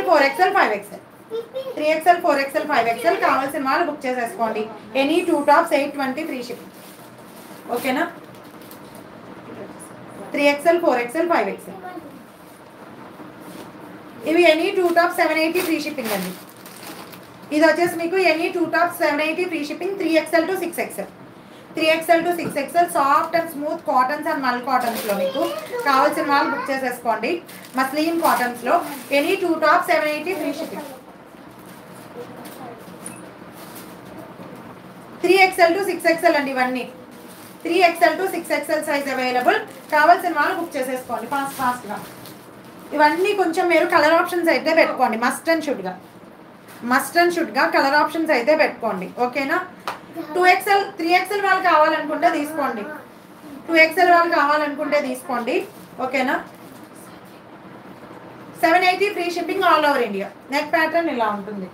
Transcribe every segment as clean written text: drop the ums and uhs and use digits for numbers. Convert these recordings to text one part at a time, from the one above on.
3XL 4XL 5XL 3XL 4XL 5XL కావాల్సిన వాళ్ళు book చేసేసుకోండి. Any 2 tops 820 free shipping. ఓకేనా? 3XL 4XL 5XL ఇవి ఎనీ 2 టాప్స్ 780 ఫ్రీ షిప్పింగ్ అండి. ఇది వచ్చేసి మీకు any 2 tops 780 free shipping. 3XL to 6XL 3XL to 6XL soft and smooth cottons and మల్ కాటన్స్లో మీకు కావాల్సిన వాళ్ళు బుక్ చేసేసుకోండి. మస్లిన్ కాటన్స్లో any 2 tops 780 free shipping. 3XL to 6XL అండి ఇవన్నీ. 3XL to 6XL size available. కావాల్సిన వాళ్ళు బుక్ చేసేసుకోండి ఫాస్ట్గా. ఇవన్నీ కొంచెం మీరు కలర్ ఆప్షన్స్ అయితే పెట్టుకోండి. మస్ట్ అండ్ షుడ్గా కలర్ ఆప్షన్స్ అయితే పెట్టుకోండి. ఓకేనా? 2XL 3XL వాళ్ళు కావాలనుకుంటే తీసుకోండి. 2XL వాళ్ళు కావాలనుకుంటే తీసుకోండి. ఓకేనా? 780 free shipping all over India. Neck pattern ఇలా ఉంటుంది.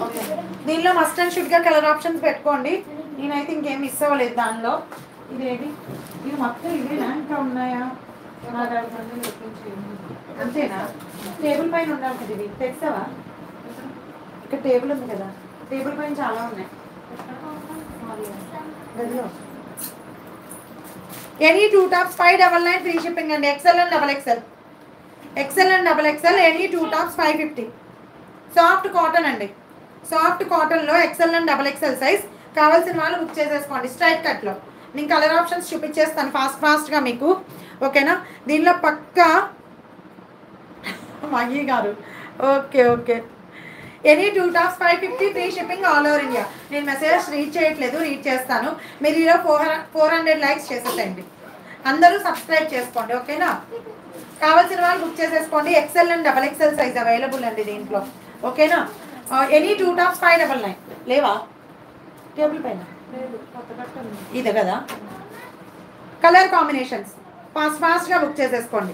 ఓకే, దీనిలో మస్ట్ అండ్ షుడ్గా కలర్ ఆప్షన్స్ పెట్టుకోండి. నేనైతే ఇంకేం మిస్ అవ్వలేదు దానిలో. ఇదేంటి ఇది మొత్తం ఇదేనా ఇంకా ఉన్నాయా? అంతేనా? టేబుల్ పైన ఉండాలి కదా, ఇది తెస్తావా? ఇక్కడ టేబుల్ ఉంది కదా, టేబుల్ పైన చాలా ఉన్నాయి. ఎనీ 2 టాప్స్ 599 ఫ్రీ షిప్పింగ్ అండి. XL and XXL any 2 tops 550. Soft cotton అండి. సాఫ్ట్ కాటన్లో XL అండ్ XXL సైజ్ కావాల్సిన వాళ్ళు బుక్ చేసేసుకోండి. స్ట్రైట్ కట్లో నేను కలర్ ఆప్షన్స్ చూపించేస్తాను ఫాస్ట్గా మీకు. ఓకేనా? దీనిలో పక్కా మహి గారు okay any 2 tops 550 free shipping all over India. నేను మెసేజ్ రీడ్ చేయట్లేదు, రీడ్ చేస్తాను. మీరు ఇలా 400 లైక్స్ చేసేసేయండి. అందరూ సబ్స్క్రైబ్ చేసుకోండి. ఓకేనా? కావాల్సిన వాళ్ళు బుక్ చేసేసుకోండి. XL and XXL size available అండి దీంట్లో. ఓకేనా? Any 2 tops 599. లేవా టేబుల్ పైన? ఇదే కదా. కలర్ కాంబినేషన్స్ ఫాస్ట్గా బుక్ చేసేసుకోండి.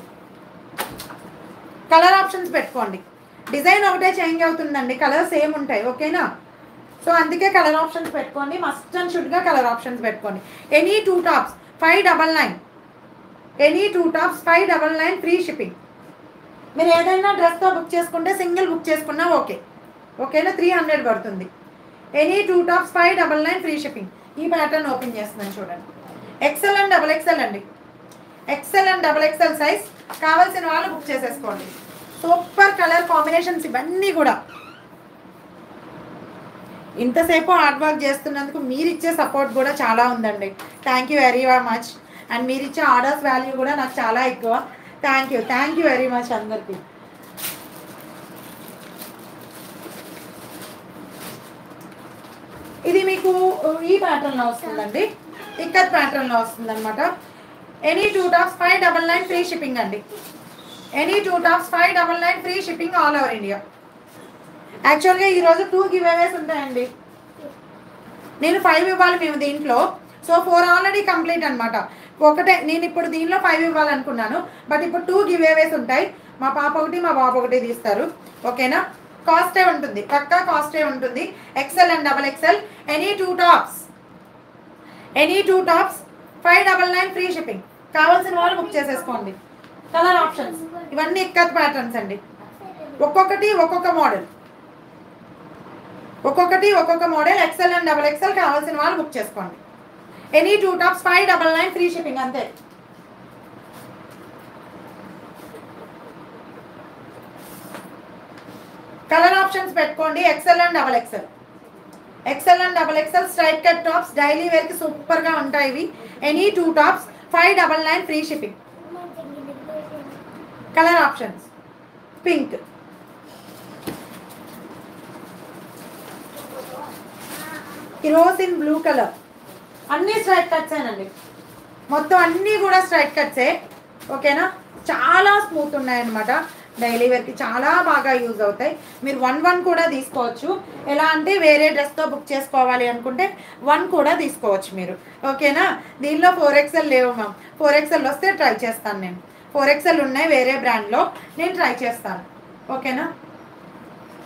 కలర్ ఆప్షన్స్ పెట్టుకోండి. డిజైన్ ఒకటే చేంజ్ అవుతుందండి, కలర్ సేమ్ ఉంటాయి. ఓకేనా? సో అందుకే కలర్ ఆప్షన్స్ పెట్టుకోండి. మస్ట్ అండ్ షుడ్గా కలర్ ఆప్షన్స్ పెట్టుకోండి. Any 2 tops 599. Any 2 tops 599 free shipping. మీరు ఏదైనా డ్రెస్తో బుక్ చేసుకుంటే సింగిల్ బుక్ చేసుకున్నా ఓకేనా? 300 పడుతుంది. Any 2 tops 599 free shipping. ఈ ప్యాటర్న్ ఓపెన్ చేస్తున్నాను చూడండి. XL అండ్ XXL అండి. XL అండ్ XXL సైజ్ కావాల్సిన వాళ్ళు బుక్ చేసేసుకోండి. సూపర్ కలర్ కాంబినేషన్స్ ఇవన్నీ కూడా. ఇంతసేపు హార్డ్ వర్క్ చేస్తున్నందుకు మీరు ఇచ్చే సపోర్ట్ కూడా చాలా ఉందండి. Thank you very much. And మీరు ఇచ్చే ఆర్డర్స్ వాల్యూ కూడా నాకు చాలా ఎక్కువ. థ్యాంక్ యూ వెరీ మచ్ అందరికీ. ఇది మీకు ఈ ప్యాటర్న్లో వస్తుందండి. ఇక్కత్ ప్యాటర్న్లో వస్తుంది అనమాట. ఎనీ 2 టాప్స్ 599 ఫ్రీ షిప్పింగ్ అండి. Any 2 tops 599 free shipping all over India. యాక్చువల్గా ఈరోజు 2 గివ్ అవేస్ ఉంటాయండి. నేను 5 ఇవ్వాలి మేము దీంట్లో. సో 4 ఆల్రెడీ కంప్లీట్ అనమాట. ఒకటే నేను ఇప్పుడు దీనిలో 5 ఇవ్వాలనుకున్నాను. బట్ ఇప్పుడు 2 గివ్ అవేస్ ఉంటాయి. మా పాప ఒకటి మా బాబు ఒకటి తీస్తారు. ఓకేనా? కాస్టే ఉంటుంది, పక్కా కాస్టే ఉంటుంది. XL and XXL any 2 tops 599 free shipping. కావాల్సిన వాళ్ళు బుక్ చేసేసుకోండి. కలర్ ఆప్షన్స్ ఇవన్నీ ఇక్కత్ ప్యాటర్న్స్ అండి. ఒక్కొక్కటి ఒక్కొక్క మోడల్. XL అండ్ XXL కావాల్సిన వాళ్ళు బుక్ చేసుకోండి. ఎనీ 2 టాప్స్ 599 ఫ్రీ షిప్పింగ్ అంతే. కలర్ ఆప్షన్స్ పెట్టుకోండి. XL and XXL straight cut tops daily వేర్కి సూపర్గా ఉంటాయి ఇవి. Any 2 tops 599 free shipping. Colour options pink, rose in blue colour, అన్నీ స్ట్రైట్ కట్స్ ఏనండి. మొత్తం అన్నీ కూడా స్ట్రైట్ కట్సే. ఓకేనా? చాలా స్మూత్ ఉన్నాయన్నమాట. డైలీ వేర్కి చాలా బాగా యూజ్ అవుతాయి. మీరు 1 కూడా తీసుకోవచ్చు. ఎలా అంటే వేరే డ్రెస్తో బుక్ చేసుకోవాలి అనుకుంటే 1 కూడా తీసుకోవచ్చు మీరు. ఓకేనా? దీనిలో 4XL లేవు మ్యామ్. 4XL వస్తే ట్రై చేస్తాను నేను. 4XL ఉన్నాయి వేరే బ్రాండ్లో, నేను ట్రై చేస్తాను. ఓకేనా?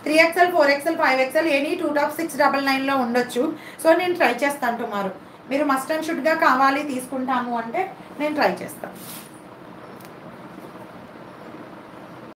3XL 4XL 5XL any 2 tops 699లో ఉండొచ్చు. సో నేను ట్రై చేస్తాను టుమారో. మీరు మస్ట్ అండ్ షుడ్గా కావాలి తీసుకుంటాము అంటే నేను ట్రై చేస్తాను.